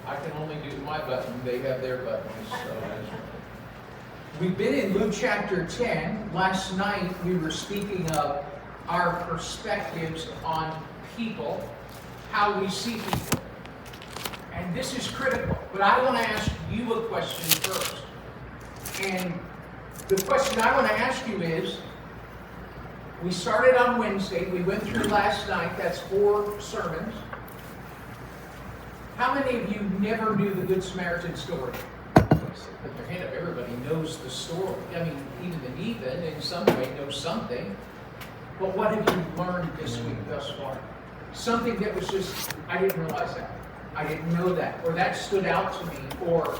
I can only do my button, they have their buttons, so. We've been in Luke chapter 10. Last night we were speaking of our perspectives on people, how we see people. And this is critical, but I want to ask you a question first. And the question I want to ask you is, we started on Wednesday, we went through last night, that's 4 sermons. How many of you never knew the Good Samaritan story? Put their hand up, everybody knows the story. I mean, even the heathen in some way knows something. But what have you learned this week thus far? Something that was just, I didn't realize that. I didn't know that. Or that stood out to me. Or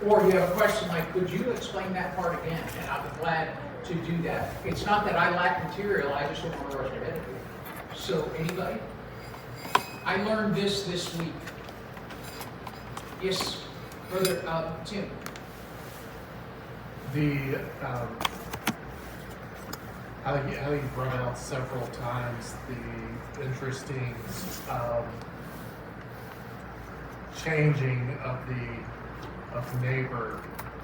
you have a question like, could you explain that part again? And I'm glad to do that. It's not that I lack material, I just don't want to rush ahead of it. So, anybody? I learned this week. Yes, Brother Tim. How you brought out several times the interesting changing of the neighbor,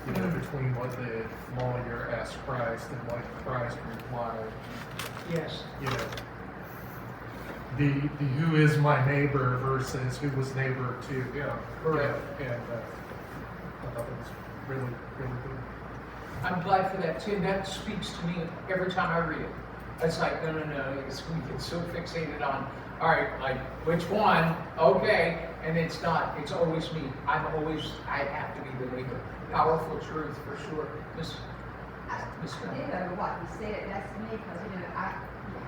between what the lawyer asked Christ and what Christ replied. Yes. The who is my neighbor versus who was neighbor to him. Correct. And I thought it was really, really good. I'm glad for that, Tim. That speaks to me every time I read it. It's like, no. We get so fixated on, all right, like, which one? Okay. And it's not. It's always me. I have to be the neighbor. Powerful truth, for sure. Miss What you said, that's me, because,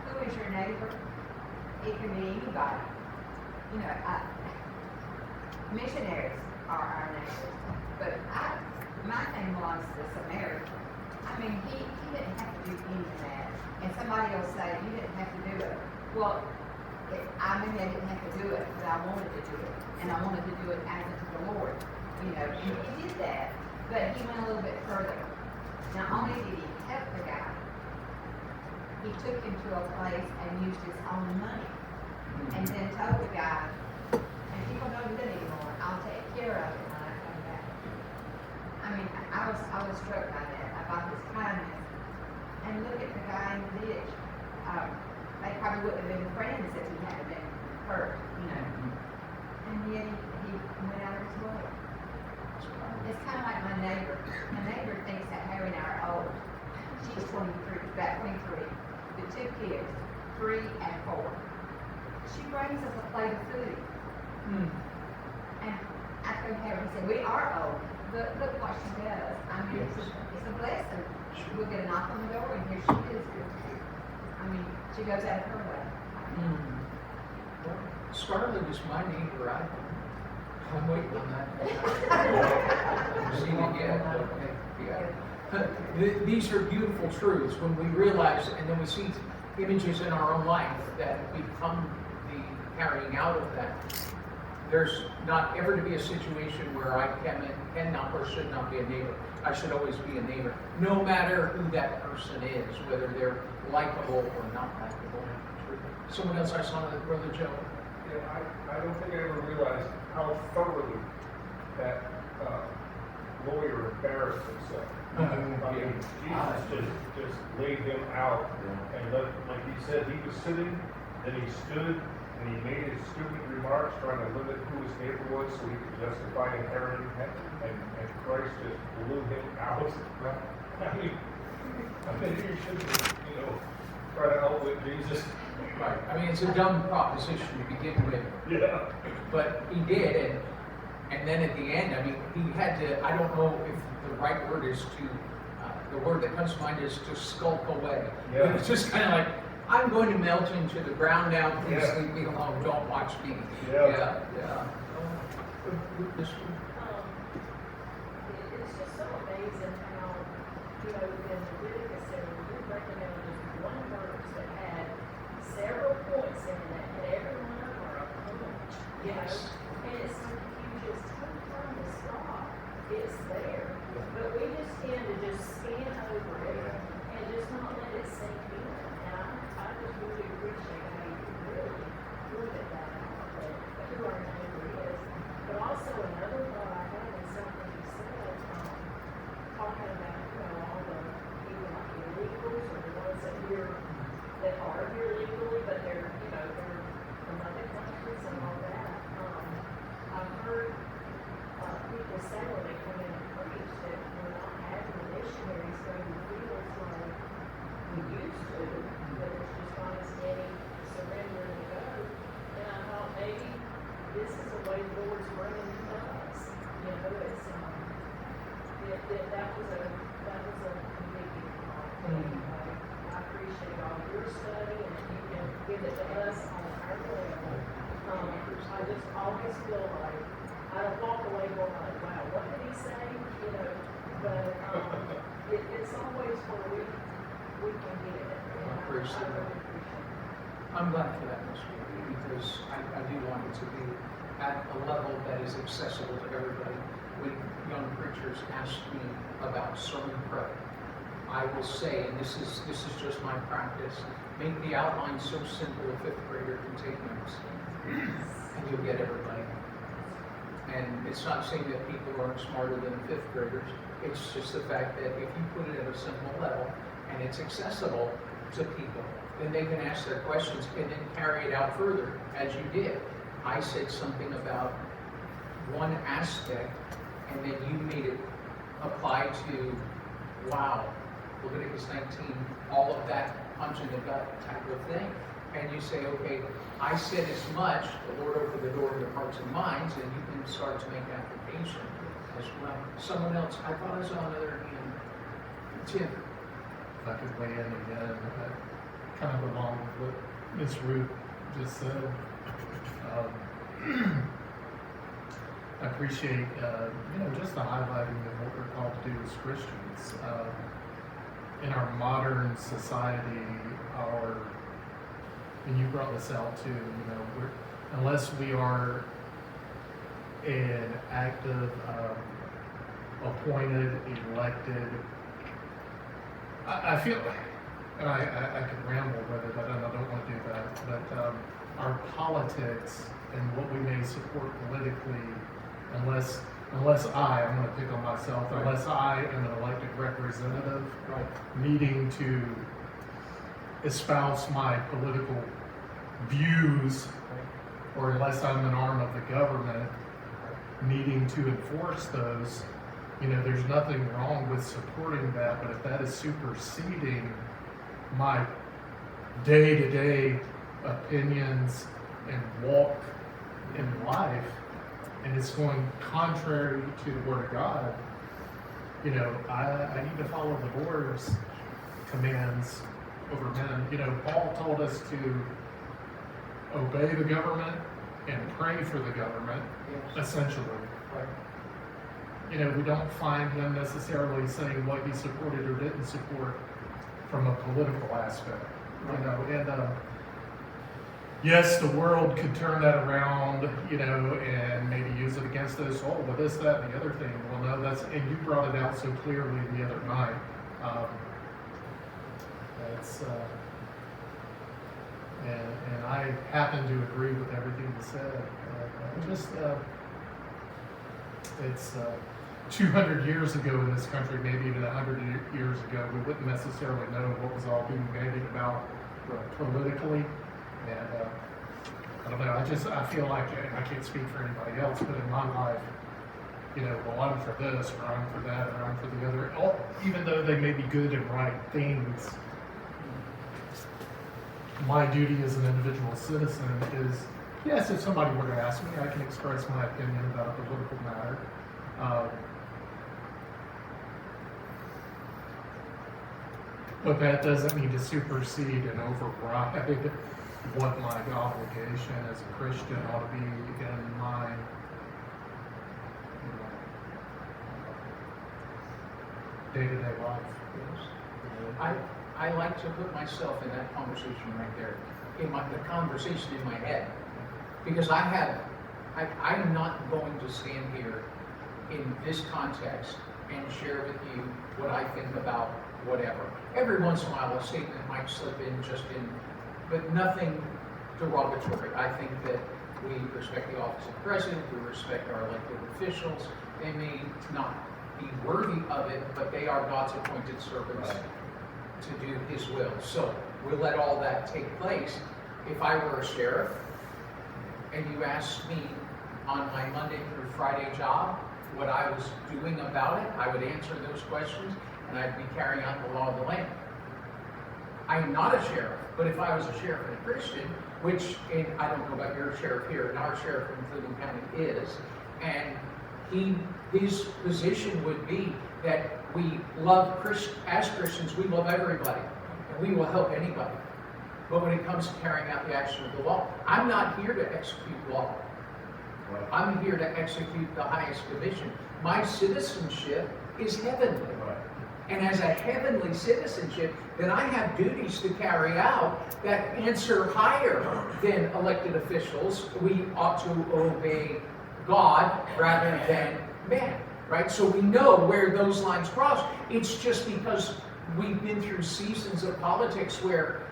who is your neighbor? It can be anybody. Missionaries are our neighbors. But my thing belongs to the Samaritan. I mean, he didn't have to do any of that. And somebody will say, you didn't have to do it. Well, I didn't have to do it, but I wanted to do it. And I wanted to do it as unto the Lord. He did that, but he went a little bit further. Not only did he help the guy, he took him to a place and used his own money. And then told the guy, and people don't do that anymore, I'll take care of it when I come back. I mean, I was struck by that, about his kindness. And look at the guy in the ditch. They probably wouldn't have been friends if he hadn't been hurt, And yet he went out of his way. It's kind of like my neighbor. My neighbor thinks that Harry and I are old. She's 23, about 23. The 2 kids, 3 and 4. She brings us a plate of food. And I told Harry, he said, we are old, but look what she does. I mean, it's a blessing. We'll get a knock on the door, and here she is. I mean, she goes out of her way. Scarlett is my neighbor. I'm waiting on that. See it again. Okay. Yeah. These are beautiful truths when we realize, and then we see images in our own life that become the carrying out of that. There's not ever to be a situation where I cannot or should not be a neighbor. I should always be a neighbor, no matter who that person is, whether they're likable or not likable. Someone else I saw, Brother Joe. Yeah, I don't think I ever realized how thoroughly that lawyer embarrassed himself. I mean, Jesus just laid him out, and like he said, he was sitting, then he stood, and he made his stupid remarks trying to limit who his neighbor was so he could justify inheriting it, and Christ just blew him out. I mean, you shouldn't, try to outwit Jesus. Right. I mean, it's a dumb proposition to begin with. Yeah. But he did, and then at the end, I mean, he had to, I don't know if the right word is to, the word that comes to mind is to skulk away. Yeah. It's just kind of like, I'm going to melt into the ground now, please Yeah. leave me alone, don't watch me. Yeah. This It's just so amazing how, in Leviticus, you're breaking down just one verse that had several points in it, and every one of them are a point, Yes. And it's like you just take time to stop, it's there. But we just tend to just scan over it and just not let it sink in. And I just really appreciate how you really look at that, but who our neighbor is. But also way the Lord's bringing them to us. You know, it's, that was a convicting thought. I appreciate all your study, and if you can give it to us on our level. I just always feel like, I don't walk away going like, wow, what did he say? You know, but, it's always where we can get it. And I Appreciate it. really appreciate it. I'm glad for that, Ms. Woody, because I do want it to be at a level that is accessible to everybody. When young preachers ask me about sermon prep, I will say, and this is just my practice, make the outline so simple a fifth grader can take notes, and you'll get everybody. And it's not saying that people aren't smarter than fifth graders. It's just the fact that if you put it at a simple level and it's accessible to people, then they can ask their questions and then carry it out further, as you did. I said something about one aspect, and then you made it apply to, wow, Leviticus 19, all of that punch in the gut type of thing. And you say, okay, I said as much, the Lord opened the door to your hearts and minds, and you can start to make application as well. Someone else, I thought I saw another hand. Tim. If I could weigh in again, kind of along with what Ms. Ruth just said. I appreciate, just the highlighting of what we're called to do as Christians. In our modern society, and you brought this out too, unless we are an active, appointed, elected, I feel, and I could ramble with it, but I don't want to do that, but our politics and what we may support politically, unless I'm going to pick on myself, Right. unless I am an elected representative Right. needing to espouse my political views, or unless I'm an arm of the government needing to enforce those, there's nothing wrong with supporting that, but if that is superseding my day-to-day opinions and walk in life, and it's going contrary to the Word of God, I need to follow the Lord's commands over men. Paul told us to obey the government and pray for the government, Yes. essentially. Right. We don't find him necessarily saying what he supported or didn't support from a political aspect. And yes, the world could turn that around, and maybe use it against us. Oh, well, this, that, and the other thing. Well, no, and you brought it out so clearly the other night. And I happen to agree with everything you said. It's 200 years ago in this country, maybe even 100 years ago, we wouldn't necessarily know what was all being bandied about politically. And I don't know, I feel like, I can't speak for anybody else, but in my life, well, I'm for this, or I'm for that, or I'm for the other. Even though they may be good and right things, my duty as an individual citizen is, yes, if somebody were to ask me, I can express my opinion about a political matter. But that doesn't mean to supersede and override what my obligation as a Christian ought to be in my day-to-day life. Yes. I like to put myself in that conversation right there, the conversation in my head, because I'm not going to stand here in this context and share with you what I think about whatever. Every once in a while, a statement might slip in but nothing derogatory. I think that we respect the office of president, we respect our elected officials. They may not be worthy of it, but they are God's appointed servants to do His will. So we'll let all that take place. If I were a sheriff and you asked me on my Monday through Friday job what I was doing about it, I would answer those questions and I'd be carrying out the law of the land. I'm not a sheriff, but if I was a sheriff and a Christian, which, and I don't know about your sheriff here, and our sheriff in Cleveland County is, and his position would be that we love, as Christians, we love everybody, and we will help anybody. But when it comes to carrying out the action of the law, I'm not here to execute law. I'm here to execute the highest commission. My citizenship is heavenly. And as a heavenly citizenship, then I have duties to carry out that answer higher than elected officials. We ought to obey God rather than man, right? So we know where those lines cross. It's just because we've been through seasons of politics where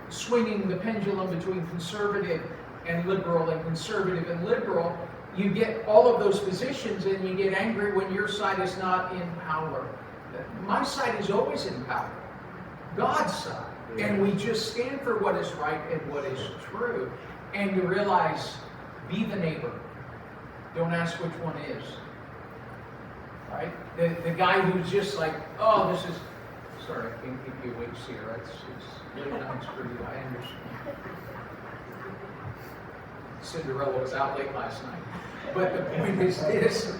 swinging the pendulum between conservative and liberal and conservative and liberal, you get all of those positions and you get angry when your side is not in power. My side is always in power, God's side. And we just stand for what is right and what is true. And you realize, be the neighbor. Don't ask which one is. Right? The guy who's just like, oh, this is, sorry, I can't keep you awake here. It's really nice for you, I understand. Cinderella was out late last night. But the point is this,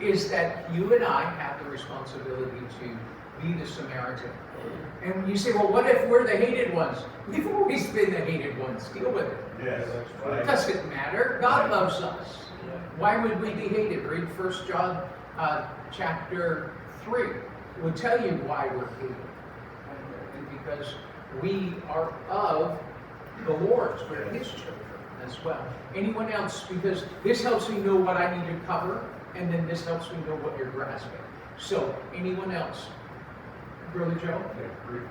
is that you and I have the responsibility to be the Samaritan. And you say, well, what if we're the hated ones? We've always been the hated ones. Deal with it. Yes, It doesn't matter. God loves us. Why would we be hated? Read 1 John chapter 3. It will tell you why we're hated. And because we are of the Lord's. We're His children as well. Anyone else? Because this helps me know what I need to cover, and then this helps me know what you're grasping. So, anyone else? Brother Joe? Yeah, briefly.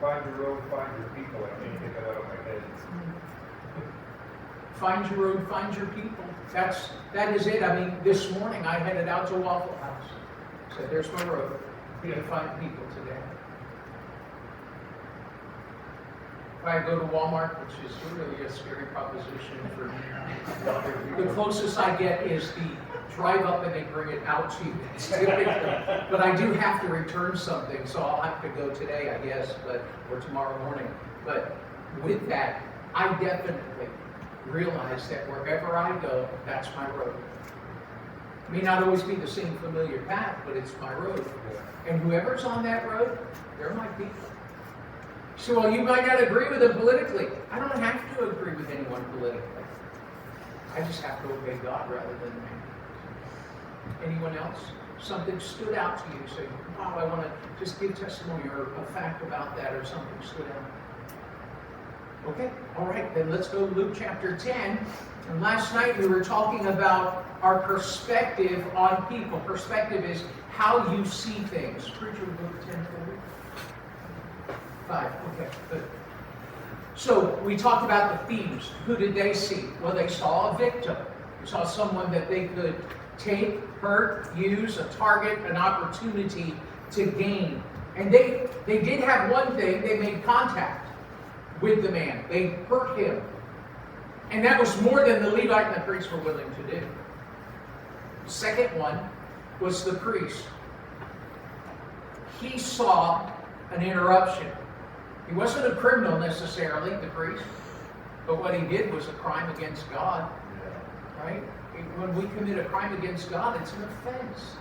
Find your road, find your people. I can't get that out of my head. Find your road, find your people. That is it. I mean, this morning I headed out to Waffle House. Said, there's my road. I'm going to find people today. If I go to Walmart, which is really a scary proposition for me, the closest I get is the drive up and they bring it out to you. Typically. But I do have to return something, so I'll have to go today, I guess, or tomorrow morning. But with that, I definitely realize that wherever I go, that's my road. It may not always be the same familiar path, but it's my road. And whoever's on that road, they're my people. So, well, you might not agree with them politically. I don't have to agree with anyone politically. I just have to obey God rather than man. Anyone else? Something stood out to you. Say, wow, I want to just give testimony or a fact about that, or something stood out. Okay, all right, then let's go to Luke chapter 10. And last night we were talking about our perspective on people. Perspective is how you see things. Preacher, Luke 10:40. 5, okay, good. So we talked about the thieves. Who did they see? Well, they saw a victim. They saw someone that they could take, hurt, use, a target, an opportunity to gain. And they did have one thing. They made contact with the man. They hurt him. And that was more than the Levite and the priest were willing to do. The second one was the priest. He saw an interruption. He wasn't a criminal necessarily, the priest, but what he did was a crime against God, right? When we commit a crime against God, it's an offense.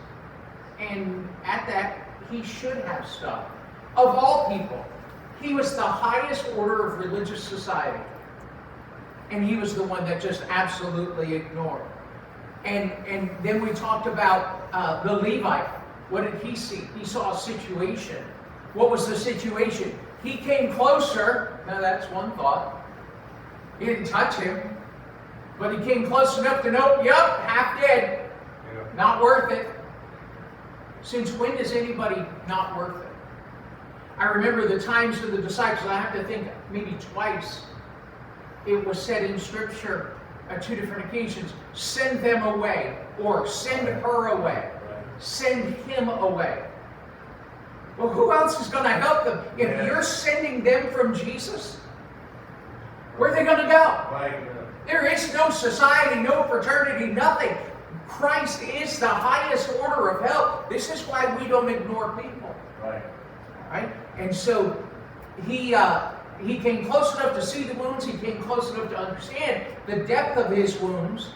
And at that, he should have stopped. Of all people, he was the highest order of religious society. And he was the one that just absolutely ignored. And then we talked about the Levite. What did he see? He saw a situation. What was the situation? He came closer. Now that's one thought. He didn't touch him. But he came close enough to know, yep, half dead. Yeah. Not worth it. Since when is anybody not worth it? I remember the times of the disciples, I have to think maybe twice. It was said in Scripture on 2 different occasions, send them away, or send her away, send him away. Well, who else is going to help them? If you're sending them from Jesus, where are they going to go? Right. There is no society, no fraternity, nothing. Christ is the highest order of help. This is why we don't ignore people. Right. Right? And so he he came close enough to see the wounds, he came close enough to understand the depth of his wounds,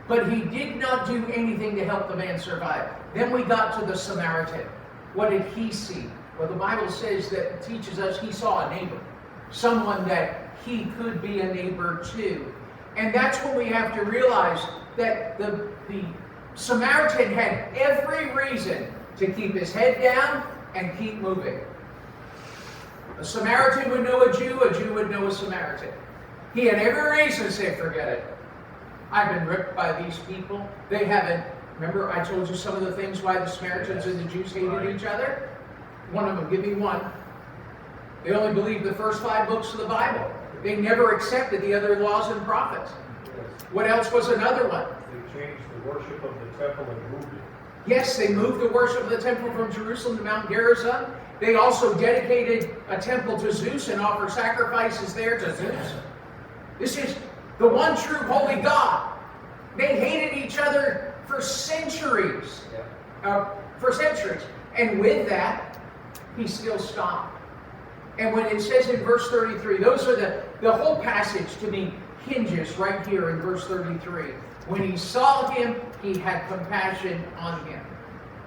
but he did not do anything to help the man survive. Then we got to the Samaritan. What did he see? Well, the Bible says that teaches us he saw a neighbor, someone that he could be a neighbor to. And that's when we have to realize that the Samaritan had every reason to keep his head down and keep moving. A Samaritan would know a Jew would know a Samaritan. He had every reason to say, forget it. I've been ripped by these people. They haven't. Remember, I told you some of the things why the Samaritans and the Jews hated each other? One of them, give me one. They only believed the first 5 books of the Bible. They never accepted the other laws and prophets. Yes. What else was another one? They changed the worship of the temple and moved it. Yes, they moved the worship of the temple from Jerusalem to Mount Gerizim. They also dedicated a temple to Zeus and offered sacrifices there to Zeus. This is the one true holy God. They hated each other for centuries. And with that, he still stopped. And when it says in verse 33, those are the whole passage to me hinges right here in verse 33. When he saw him, he had compassion on him.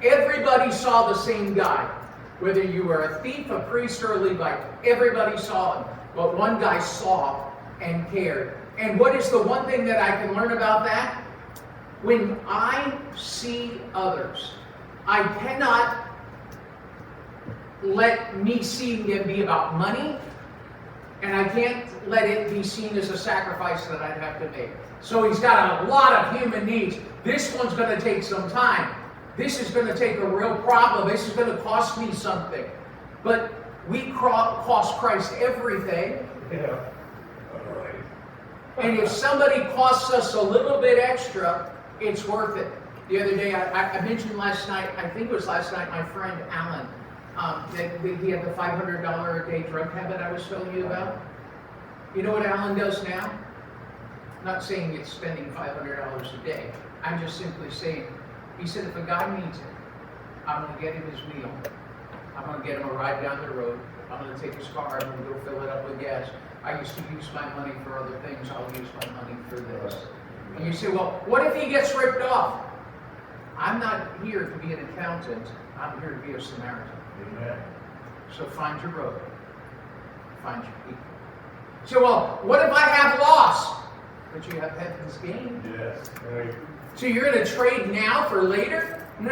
Everybody saw the same guy. Whether you were a thief, a priest, or a Levite, everybody saw him. But one guy saw and cared. And what is the one thing that I can learn about that? When I see others, I cannot let me seeing them be about money, and I can't let it be seen as a sacrifice that I'd have to make. So he's got a lot of human needs. This one's going to take some time. This is going to take a real problem. This is going to cost me something. But we cost Christ everything. Yeah. All right. And if somebody costs us a little bit extra, it's worth it. The other day, I mentioned last night, I think it was last night, my friend Alan, that he had the $500 a day drug habit I was telling you about. You know what Alan does now? I'm not saying it's spending $500 a day. I'm just simply saying, he said, if a guy needs it, I'm going to get him his meal. I'm going to get him a ride down the road. I'm going to take his car. I'm going to go fill it up with gas. I used to use my money for other things. I'll use my money for this. And you say, well, what if he gets ripped off? I'm not here to be an accountant. I'm here to be a Samaritan. Amen. So find your road. Find your people. So, well, what if I have loss? But you have heaven's gain. Yes. Right. So you're going to trade now for later? No.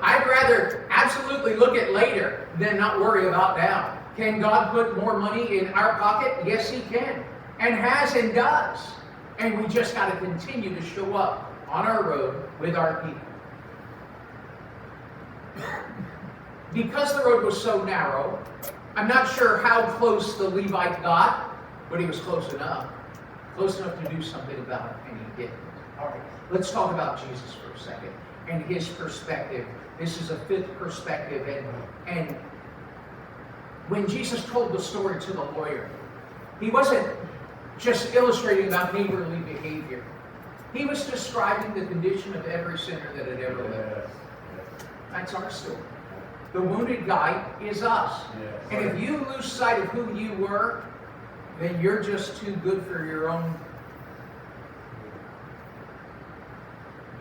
I'd rather absolutely look at later than not worry about now. Can God put more money in our pocket? Yes, he can. And has and does. And we just got to continue to show up on our road with our people. Because the road was so narrow, I'm not sure how close the Levite got, but he was close enough. Close enough to do something about it, and he didn't. All right, let's talk about Jesus for a second and his perspective. This is a 5th perspective. And when Jesus told the story to the lawyer, he wasn't just illustrating about neighborly behavior. He was describing the condition of every sinner that had ever lived. That's our story. The wounded guy is us. Yes. And if you lose sight of who you were, then you're just too good for your own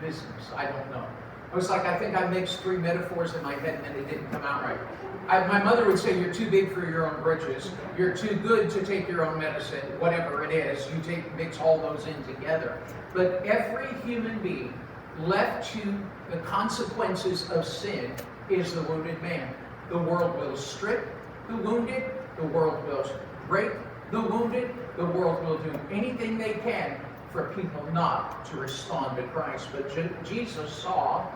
business. I don't know. I was like, I think I mixed 3 metaphors in my head and then it didn't come out right. My mother would say, you're too big for your own britches. You're too good to take your own medicine. Whatever it is, you mix all those in together. But every human being left to the consequences of sin is the wounded man. The world will strip the wounded. The world will break the wounded. The world will do anything they can for people not to respond to Christ. But Jesus saw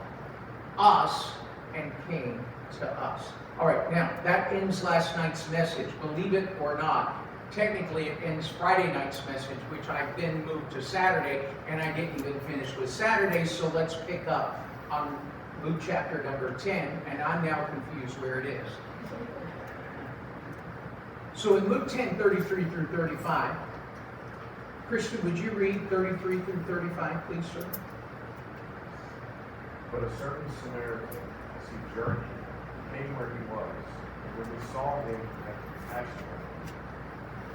us and came to us. All right, now that ends last night's message. Believe it or not, technically it ends Friday night's message, which I then moved to Saturday, and I didn't even finish with Saturday, so let's pick up on Luke chapter number 10, and I'm now confused where it is. So in Luke 10, 33 through 35, Christian, would you read 33 through 35, please, sir? But a certain Samaritan, as he journeyed, came where he was, and when he saw him, he had compassion on him,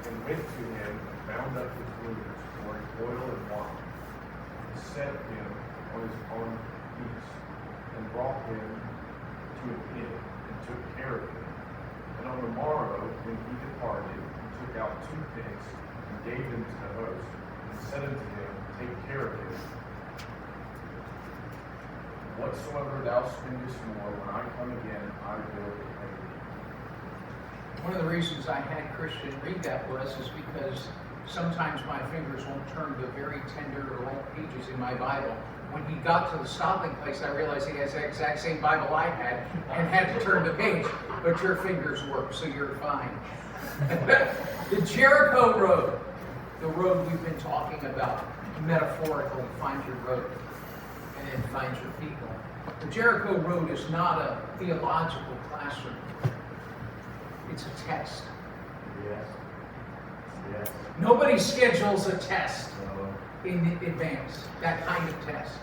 and went to him, and bound up his wounds, pouring oil and wine, and set him on his own beast, and brought him to an inn, and took care of him. And on the morrow, when he departed, he took out 2 pigs, and gave them to the host, and said unto him, Take care of him. Whatsoever thou spendest more, when I come again, I will repay thee. One of the reasons I had Christian read that is because sometimes my fingers won't turn to very tender or light pages in my Bible. When he got to the stopping place, I realized he has the exact same Bible I had and had to turn the page. But your fingers work, so you're fine. The Jericho Road, the road we've been talking about, metaphorically, find your road and then find your people. The Jericho Road is not a theological classroom. It's a test. Yes. Yes. Nobody schedules a test in advance, that kind of test.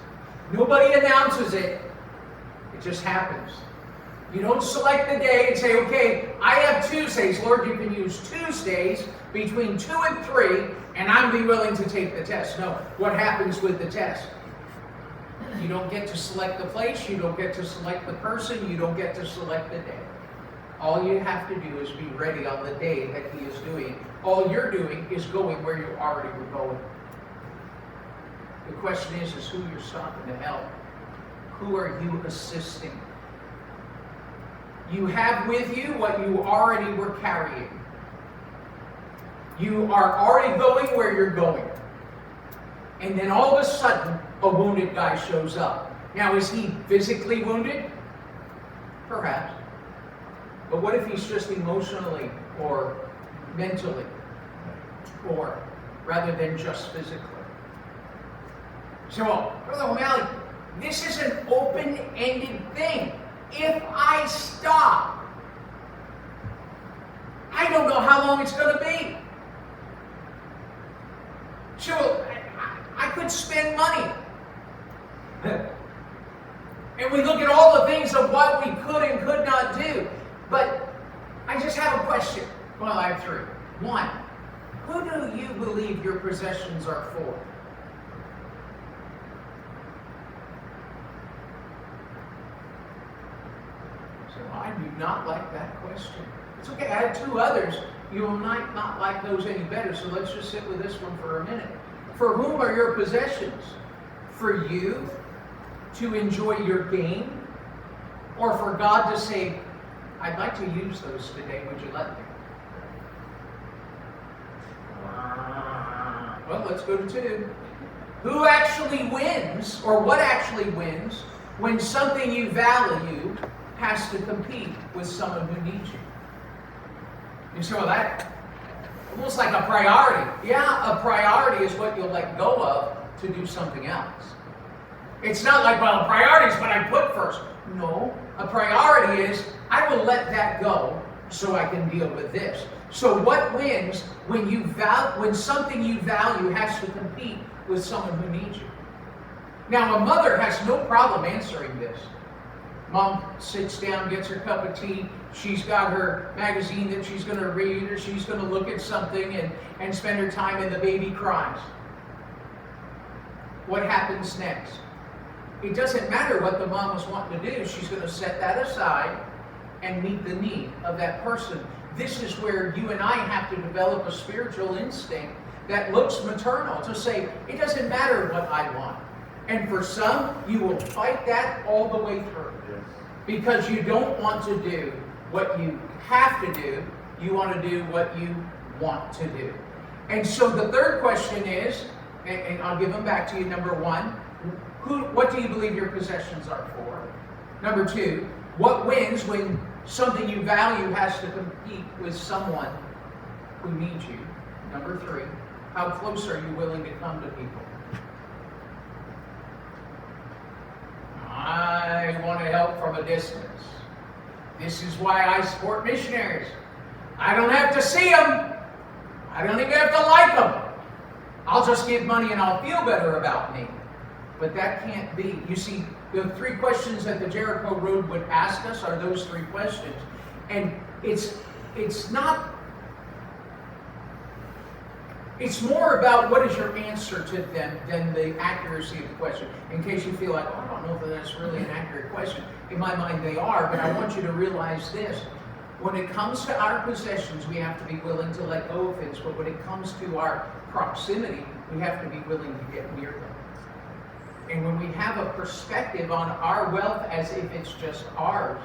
Nobody announces it. It just happens. You don't select the day and say, okay, I have Tuesdays. Lord, you can use Tuesdays between 2 and 3, and I'll be willing to take the test. No. What happens with the test? You don't get to select the place. You don't get to select the person. You don't get to select the day. All you have to do is be ready on the day that he is doing. All you're doing is going where you already were going. The question is who you're stopping to help. Who are you assisting? You have with you what you already were carrying. You are already going where you're going. And then all of a sudden, a wounded guy shows up. Now, is he physically wounded? Perhaps. But what if he's just emotionally or mentally? Or rather than just physically? So, Brother O'Malley, this is an open-ended thing. If I stop, I don't know how long it's going to be. So, I could spend money. And we look at all the things of what we could and could not do. But I just have a question. Well, I have 3. 1, who do you believe your possessions are for? So I do not like that question. It's okay, I have 2 others. You might not like those any better, so let's just sit with this one for a minute. For whom are your possessions? For you to enjoy your gain? Or for God to say, I'd like to use those today, would you let me? Well, let's go to 2. Who actually wins, or what actually wins, when something you value has to compete with someone who needs you? You see, well, that almost like a priority. Yeah, a priority is what you'll let go of to do something else. It's not like, well, a priority is what I put first. No, a priority is I will let that go so I can deal with this. So what wins when when something you value has to compete with someone who needs you? Now, a mother has no problem answering this. Mom sits down, gets her cup of tea. She's got her magazine that she's going to read, or she's going to look at something and spend her time, and the baby cries. What happens next? It doesn't matter what the mom was wanting to do. She's going to set that aside and meet the need of that person. This is where you and I have to develop a spiritual instinct that looks maternal to say, it doesn't matter what I want. And for some, you will fight that all the way through. Yes. Because you don't want to do what you have to do. You want to do what you want to do. And so the third question is, and I'll give them back to you. Number 1, what do you believe your possessions are for? Number 2, what wins when something you value has to compete with someone who needs you? Number 3, how close are you willing to come to people? I want to help from a distance. This is why I support missionaries. I don't have to see them. I don't even have to like them. I'll just give money and I'll feel better about me. But that can't be. You see, the 3 questions that the Jericho Road would ask us are those 3 questions. And it's not It's more about what is your answer to them than the accuracy of the question. In case you feel like, oh, I don't know if that's really an accurate question. In my mind, they are, but I want you to realize this. When it comes to our possessions, we have to be willing to let go of things, but when it comes to our proximity, we have to be willing to get near them. And when we have a perspective on our wealth as if it's just ours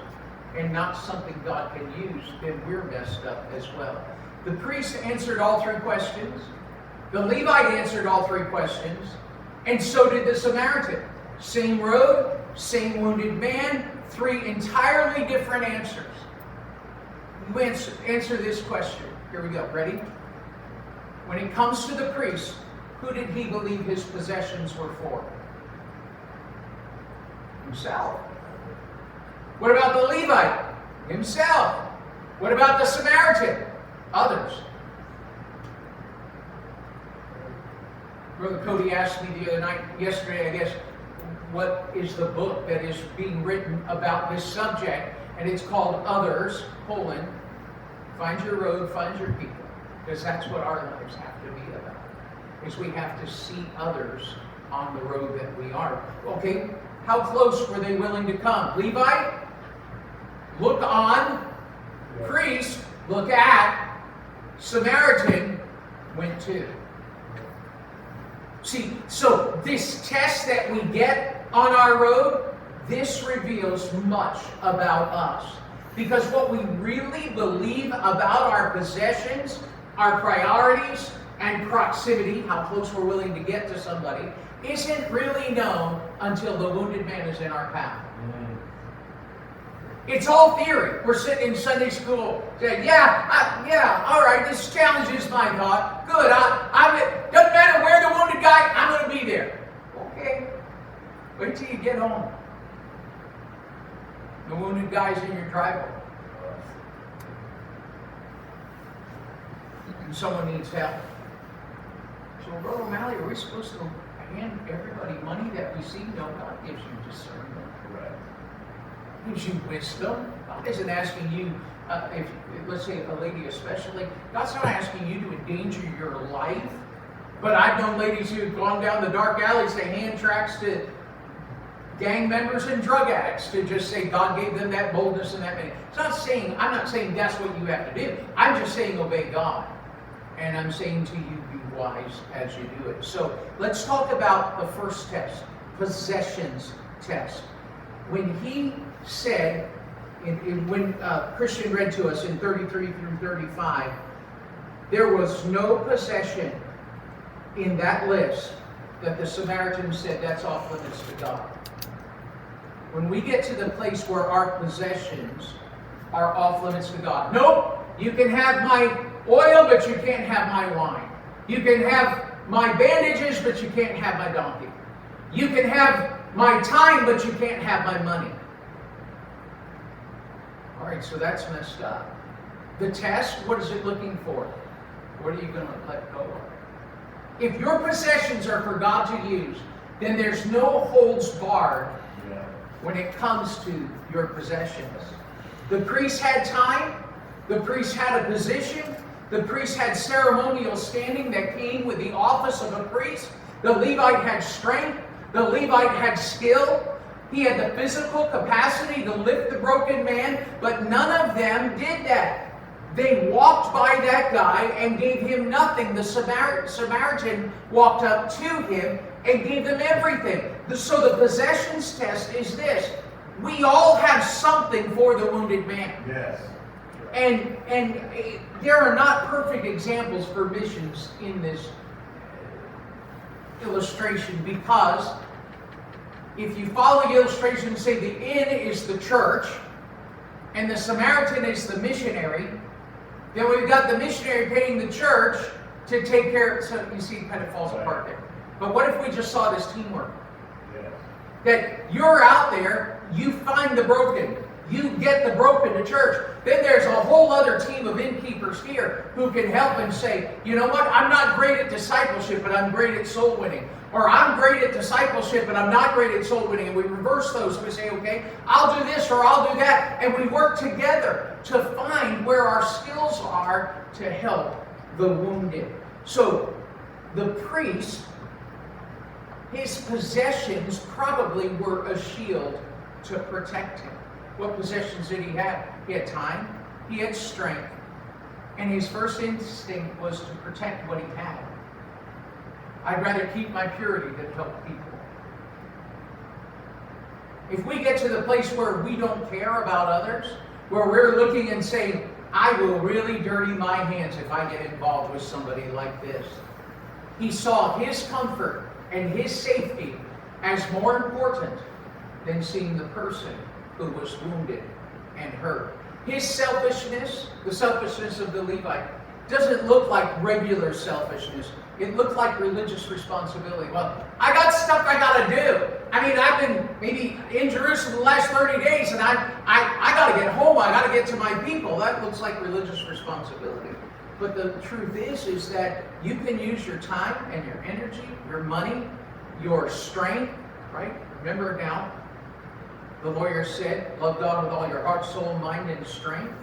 and not something God can use, then we're messed up as well. The priest answered all three questions. The Levite answered all three questions. And so did the Samaritan. Same road, same wounded man, three entirely different answers. You answer this question. Here we go. Ready? When it comes to the priest, who did he believe his possessions were for? Himself. What about the Levite? Himself. What about the Samaritan? Others. Brother Cody asked me the other night, yesterday, I guess, what is the book that is being written about this subject? And it's called Others, Find Your Road, Find Your People. Because that's what our lives have to be about. Is we have to see others on the road that we are. Okay, how close were they willing to come? Levite, look on. Priest, look at. Samaritan, went to. See, so this test that we get on our road, this reveals much about us. Because what we really believe about our possessions, our priorities, and proximity, how close we're willing to get to somebody, isn't really known until the wounded man is in our path. It's all theory. We're sitting in Sunday school saying, all right, this challenges my God. Good, doesn't matter where the wounded guy, I'm going to be there. Okay, wait till you get home. The wounded guy's in your driveway. And someone needs help. So, Brother O'Malley, are we supposed to hand everybody money that we see? No, God gives you discernment. Gives you wisdom. God isn't asking you, if let's say a lady especially, God's not asking you to endanger your life. But I've known ladies who've gone down the dark alleys to hand tracts to gang members and drug addicts to just say God gave them that boldness and that. I'm not saying that's what you have to do. I'm just saying obey God. And I'm saying to you, be wise as you do it. So let's talk about the first test, possessions test. When he said, when Christian read to us in 33 through 35, there was no possession in that list that the Samaritan said that's off limits to God. When we get to the place where our possessions are off limits to God, nope, you can have my oil, but you can't have my wine. You can have my bandages, but you can't have my donkey. You can have my time, but you can't have my money. All right, so that's messed up. The test, what is it looking for? What are you going to let go of? If your possessions are for God to use, then there's no holds barred when it comes to your possessions. The priest had time. The priest had a position. The priest had ceremonial standing that came with the office of a priest. The Levite had strength. The Levite had skill. He had the physical capacity to lift the broken man, but none of them did that. They walked by that guy and gave him nothing. The Samaritan walked up to him and gave them everything. So the possessions test is this. We all have something for the wounded man. Yes. And there are not perfect examples for missions in this illustration, because if you follow the illustration and say the inn is the church and the Samaritan is the missionary, then we've got the missionary paying the church to take care of, so you see it kind of falls apart there. But what if we just saw this teamwork? Yes. That you're out there, you find the broken, you get the broken to church. Then there's a whole other team of innkeepers here who can help and say, you know what, I'm not great at discipleship, but I'm great at soul winning. Or I'm great at discipleship, but I'm not great at soul winning. And we reverse those and we say, okay, I'll do this or I'll do that. And we work together to find where our skills are to help the wounded. So The priest, his possessions probably were a shield to protect him. What possessions did he have? He had time, he had strength, and his first instinct was to protect what he had. I'd rather keep my purity than help people. If we get to the place where we don't care about others, where we're looking and saying, I will really dirty my hands if I get involved with somebody like this. He saw his comfort and his safety as more important than seeing the person who was wounded and hurt. His selfishness, the selfishness of the Levite, doesn't look like regular selfishness. It looked like religious responsibility. Well, I got stuff I got to do. I mean, I've been maybe in Jerusalem the last 30 days, and I got to get home. I got to get to my people. That looks like religious responsibility. But the truth is that you can use your time and your energy, your money, your strength, right? Remember now, the lawyer said, love God with all your heart, soul, mind, and strength.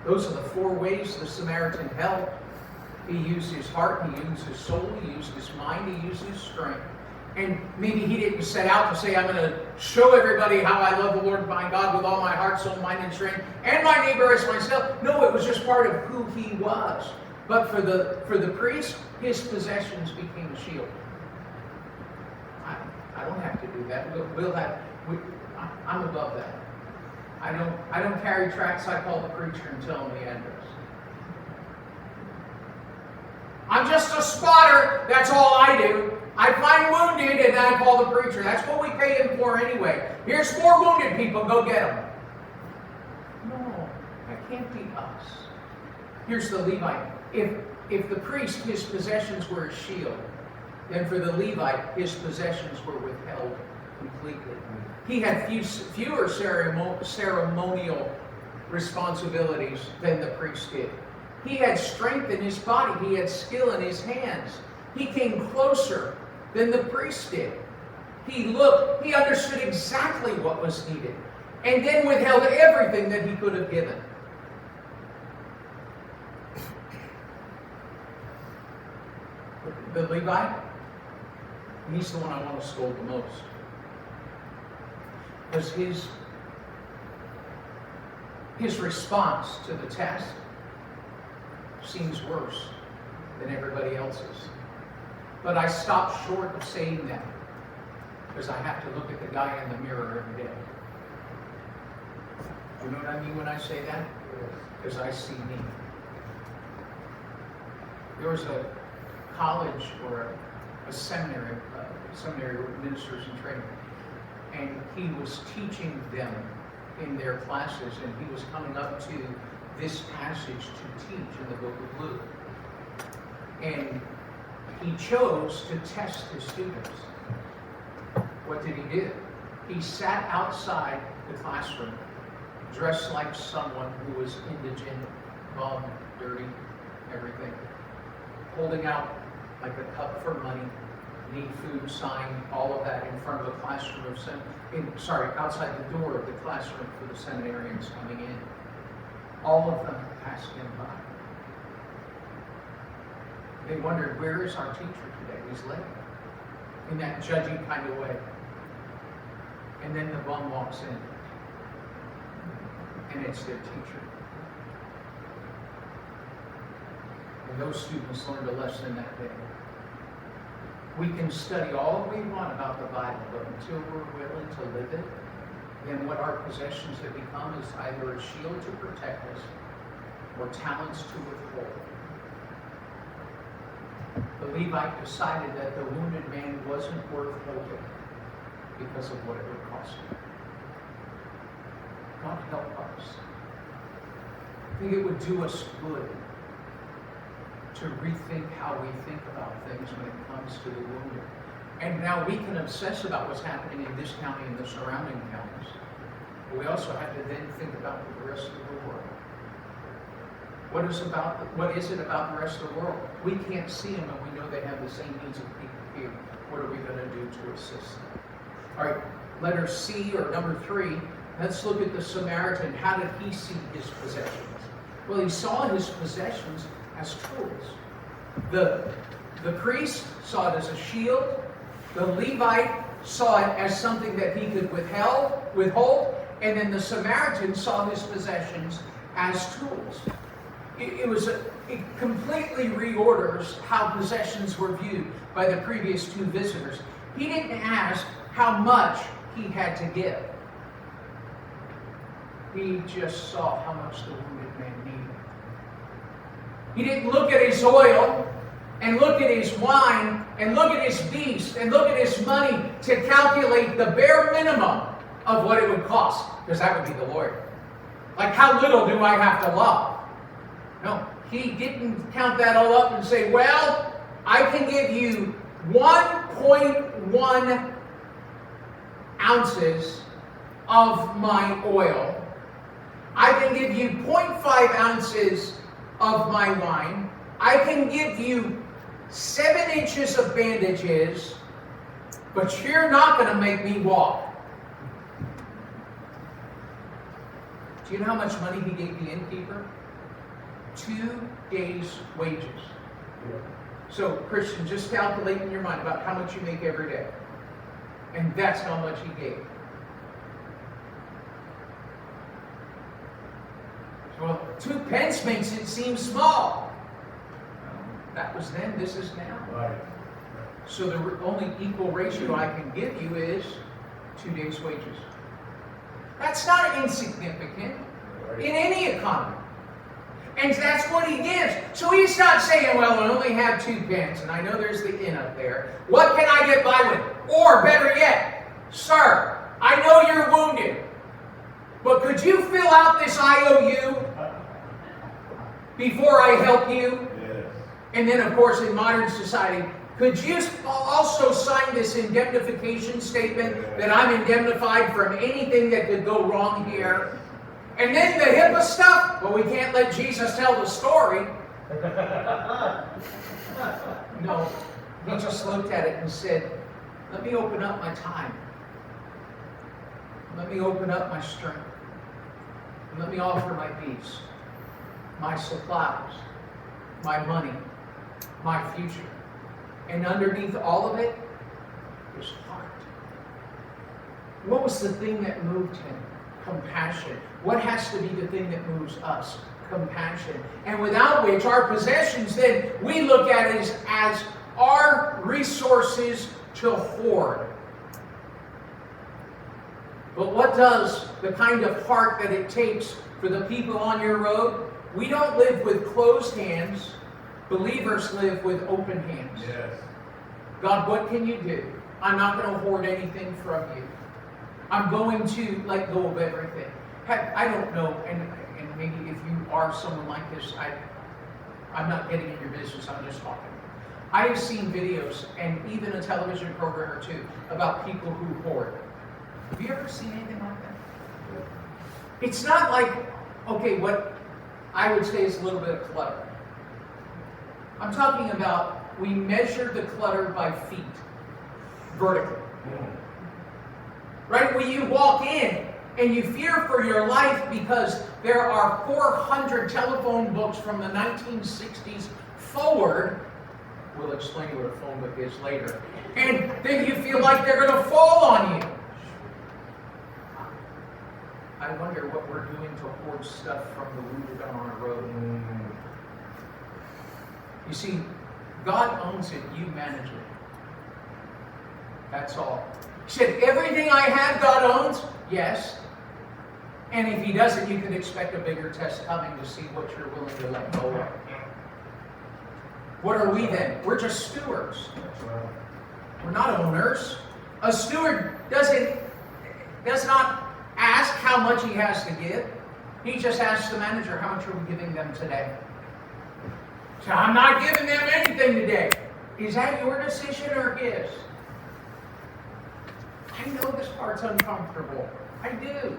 Those are the 4 ways the Samaritan helped. He used his heart, he used his soul, he used his mind, he used his strength. And maybe he didn't set out to say, I'm going to show everybody how I love the Lord my God with all my heart, soul, mind, and strength, and my neighbor as myself. No, it was just part of who he was. But for the priest, his possessions became a shield. I don't have to do that. I'm above that. I don't carry tracts. I call the preacher and tell him the address. I'm just a spotter. That's all I do. I find wounded and I call the preacher. That's what we pay him for anyway. Here's 4 wounded people. Go get them. No, that can't be us. Here's the Levite. If the priest, his possessions were a shield, then for the Levite, his possessions were withheld completely. He had fewer ceremonial responsibilities than the priest did. He had strength in his body. He had skill in his hands. He came closer than the priest did. He looked. He understood exactly what was needed. And then withheld everything that he could have given. The Levite, he's the one I want to scold the most. Because his response to the test seems worse than everybody else's. But I stopped short of saying that because I have to look at the guy in the mirror every day. You know what I mean when I say that? Because I see me. There was a college or a seminary with ministers in training, and he was teaching them in their classes, and he was coming up to this passage to teach in the book of Luke. And he chose to test his students. What did he do? He sat outside the classroom, dressed like someone who was indigent, bum, dirty, everything, holding out like a cup for money, need food sign, all of that in front of a classroom of outside the door of the classroom for the seminarians coming in. All of them passed him by. They wondered, where is our teacher today? He's late. In that judgy kind of way. And then the bum walks in. And it's their teacher. And those students learned a lesson that day. We can study all we want about the Bible, but until we're willing to live it, then what our possessions have become is either a shield to protect us or talents to withhold. The Levite decided that the wounded man wasn't worth holding because of what it would cost him. God help us. I think it would do us good to rethink how we think about things when it comes to the wounded. And now we can obsess about what's happening in this county and the surrounding counties. But we also have to then think about the rest of the world. What is it about the rest of the world? We can't see them, and we know they have the same needs of people here. What are we going to do to assist them? All right, letter C, or number 3, let's look at the Samaritan. How did he see his possessions? Well, he saw his possessions as tools. The The priest saw it as a shield. The Levite saw it as something that he could withhold. And then the Samaritan saw his possessions as tools. It completely reorders how possessions were viewed by the previous two visitors. He didn't ask how much he had to give. He just saw how much the wounded man needed. He didn't look at his oil and look at his wine and look at his beast and look at his money to calculate the bare minimum of what it would cost, because that would be the Lord. Like, how little do I have to love? No, he didn't count that all up and say, well, I can give you 1.1 ounces of my oil. I can give you 0.5 ounces of my wine. I can give you 7 inches of bandages, but you're not going to make me walk. Do you know how much money he gave the innkeeper? 2 days' wages. So, Christian, just calculate in your mind about how much you make every day. And that's how much he gave. Well, 2 pence makes it seem small. That was then, this is now. Right. So the only equal ratio I can give you is 2 days' wages. That's not insignificant in any economy. And that's what he gives. So he's not saying, well, I only have 2 pence, and I know there's the inn up there. What can I get by with? Or better yet, sir, I know you're wounded, but could you fill out this IOU before I help you? Yes. And then, of course, in modern society, could you also sign this indemnification statement that I'm indemnified from anything that could go wrong here? And then the HIPAA stuff? Well, we can't let Jesus tell the story. No, he just looked at it and said, let me open up my time. Let me open up my strength. Let me offer my peace, my supplies, my money, my future. And underneath all of it is heart. What was the thing that moved him? Compassion. What has to be the thing that moves us? Compassion. And without which our possessions, then we look at it as our resources to hoard. But what does the kind of heart that it takes for the people on your road? We don't live with closed hands. Believers live with open hands. Yes. God, what can you do? I'm not going to hoard anything from you. I'm going to let go of everything. I don't know, and maybe if you are someone like this, I'm not getting in your business, I'm just talking. I have seen videos, and even a television program or two, about people who hoard. Have you ever seen anything like that? It's not like, okay, what I would say is a little bit of clutter. I'm talking about, we measure the clutter by feet, vertically. Right? When you walk in and you fear for your life because there are 400 telephone books from the 1960s forward. We'll explain what a phone book is later. And then you feel like they're going to fall on you. I wonder what we're doing to hoard stuff from the wounded on our road. You see, God owns it, you manage it. That's all. He said, everything I have, God owns? Yes. And if he doesn't, you can expect a bigger test coming to see what you're willing to let go of. What are we then? We're just stewards. We're not owners. A steward does not ask how much he has to give. He just asks the manager, how much are we giving them today? So I'm not giving them anything today. Is that your decision or his? I know this part's uncomfortable. I do.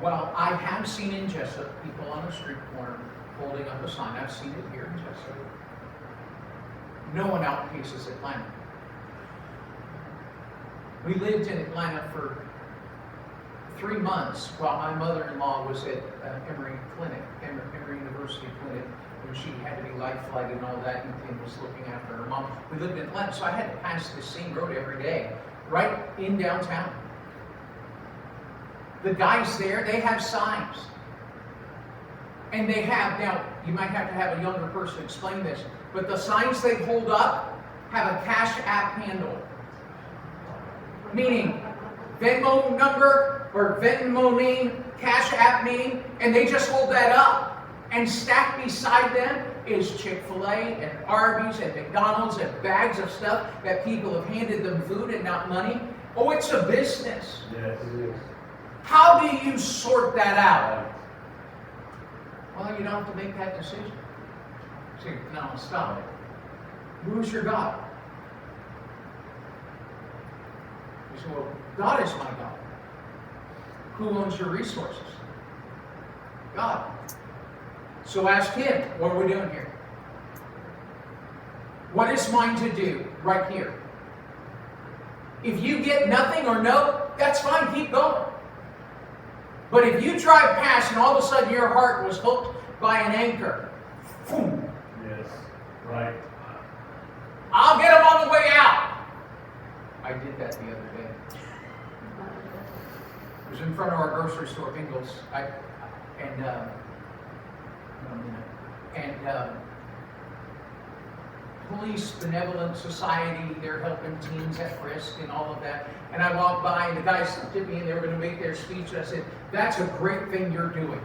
Well, I have seen in Jessup people on a street corner holding up a sign. I've seen it here in Jessup. No one outpaces Atlanta. We lived in Atlanta for 3 months while my mother-in-law was at Emory University Clinic, when she had to be life flighted and all that, and Tim was looking after her mom. We lived in Atlanta, so I had to pass this same road every day, right in downtown. The guys there, they have signs. And they have, now, you might have to have a younger person explain this, but the signs they hold up have a Cash App handle. Meaning, Venmo number, or Venmo name, Cash App name, and they just hold that up. And stacked beside them is Chick-fil-A and Arby's and McDonald's and bags of stuff that people have handed them food and not money. Oh, it's a business. Yes, it is. How do you sort that out? Well, you don't have to make that decision. See, no, stop it. Who's your God? You say, well, God is my God. Who owns your resources? God. So ask Him, what are we doing here? What is mine to do right here? If you get nothing or no, that's fine, keep going. But if you drive past and all of a sudden your heart was hooked by an anchor, boom, Yes, right. I'll get them on the way out. I did that the other day. It was in front of our grocery store, Ingles, Police Benevolent Society, they're helping teens at risk and all of that. And I walked by and the guys looked at me and they were going to make their speech. And I said, that's a great thing you're doing.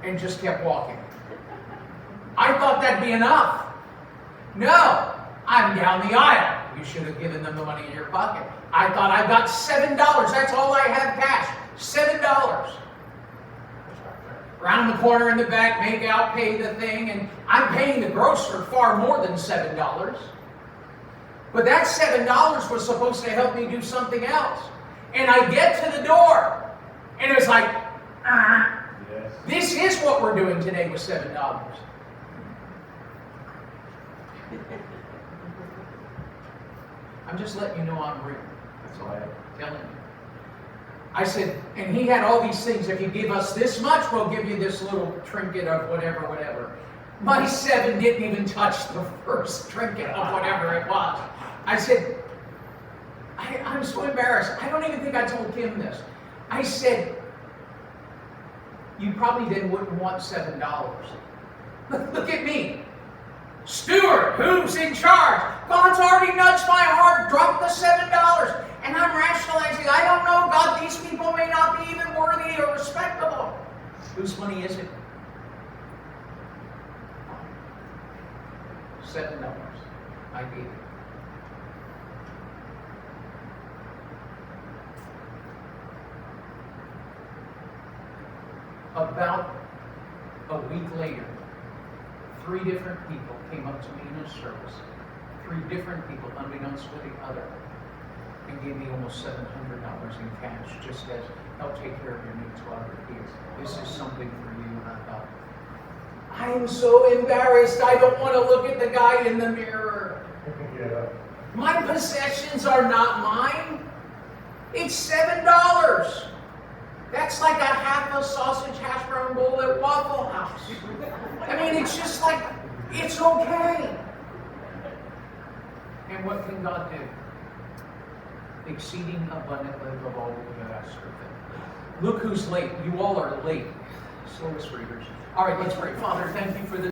And just kept walking. I thought that'd be enough. No, I'm down the aisle. You should have given them the money in your pocket. I thought I've got $7. That's all I have cash. $7. Round the corner in the back, make out, pay the thing, and I'm paying the grocer far more than $7. But that $7 was supposed to help me do something else. And I get to the door, and it's like, Yes. this is what we're doing today with $7. I'm just letting you know I'm real. That's all I'm telling you. I said, and he had all these things. If you give us this much, we'll give you this little trinket of whatever. My 7 didn't even touch the first trinket of whatever it was. I said, I'm so embarrassed. I don't even think I told Kim this. I said, you probably then wouldn't want $7. Look at me. Steward, who's in charge? God's already nudged my heart, drop the $7. And I'm rationalizing, I don't know, God, these people may not be even worthy or respectable. Whose money is it? $7. I gave it. About a week later, 3 different people came up to me in a service. 3 different people, unbeknownst to the other, and gave me almost $700 in cash, just as help take care of your needs while you're here. This is something for you. And I thought, I am so embarrassed. I don't want to look at the guy in the mirror. Yeah. My possessions are not mine. It's $7. That's like a half a sausage hash brown bowl at Waffle House. I mean, it's just like, it's okay. And what can God do? Exceeding abundantly above all we can ask or think. Look who's late. You all are late. Slowest readers. All right, let's pray. Father, thank you for the